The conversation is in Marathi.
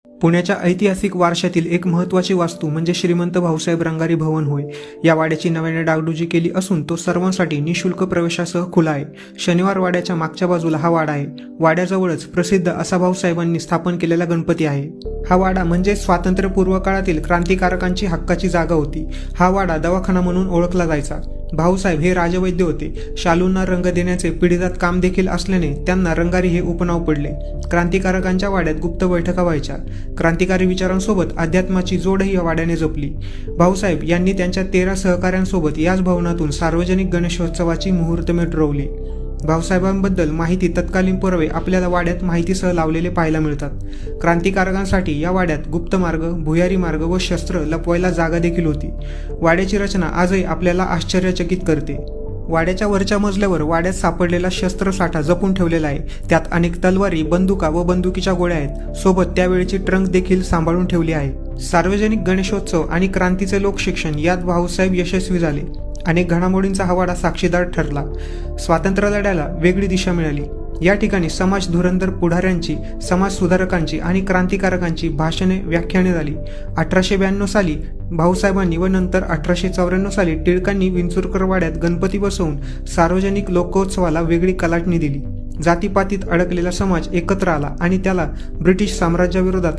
पुण्याच्या ऐतिहासिक वारशातील एक महत्त्वाची वास्तू म्हणजे श्रीमंत भाऊसाहेब रंगारी भवन होय. या वाड्याची नव्याने डागडुजी केली असून तो सर्वांसाठी निशुल्क प्रवेशासह खुला आहे. शनिवार वाड्याच्या मागच्या बाजूला हा वाडा आहे. वाड्याजवळच प्रसिद्ध असा भाऊसाहेबांनी स्थापन केलेला गणपती आहे. हा वाडा म्हणजे स्वातंत्र्यपूर्व काळातील क्रांतिकारकांची हक्काची जागा होती. हा वाडा दवाखाना म्हणून ओळखला जायचा. भाऊसाहेब हे राजवैद्य होते. शालूंना रंग देण्याचे पिढीजात काम देखील असल्याने त्यांना रंगारी हे उपनाव पडले. क्रांतिकारकांच्या वाड्यात गुप्त बैठका व्हायच्या. क्रांतिकारी विचारांसोबत अध्यात्माची जोडही या वाड्याने जपली. भाऊसाहेब यांनी त्यांच्या 13 सहकाऱ्यांसोबत याच भवनातून सार्वजनिक गणेशोत्सवाची मुहूर्तमेढ रोवली. भाऊसाहेबांबद्दल माहिती तत्कालीन पुरावे आपल्याला वाड्यात माहितीसह लावलेले पाहायला मिळतात. क्रांतिकारकांसाठी या वाड्यात गुप्त मार्ग, भुयारी मार्ग व शस्त्र लपवायला जागा देखील होती. वाड्याची रचना आजही आपल्याला आश्चर्यचकित करते. वाड्याच्या वरच्या मजल्यावर वाड्यात सापडलेला शस्त्रसाठा जपून ठेवलेला आहे. त्यात अनेक तलवारी, बंदुका व बंदुकीच्या गोळ्या आहेत. सोबत त्यावेळेची ट्रंक देखील सांभाळून ठेवली आहे. सार्वजनिक गणेशोत्सव आणि क्रांतीचे लोकशिक्षण यात भाऊसाहेब यशस्वी झाले. अनेक घडामोडींचा हा वाडा साक्षीदार ठरला. स्वातंत्र्य लढ्याला वेगळी दिशा मिळाली. या ठिकाणी समाज धुरंधर पुढाऱ्यांची, समाज सुधारकांची आणि क्रांतिकारकांची भाषणे, व्याख्याने झाली. 1892 साली भाऊसाहेबांनी व नंतर 1894 साली टिळकांनी विंचुरकर वाड्यात गणपती बसवून सार्वजनिक लोकोत्सवाला वेगळी कलाटणी दिली. जातीपातीत अडकलेला समाज एकत्र आला आणि त्याला ब्रिटिश साम्राज्याविरोधात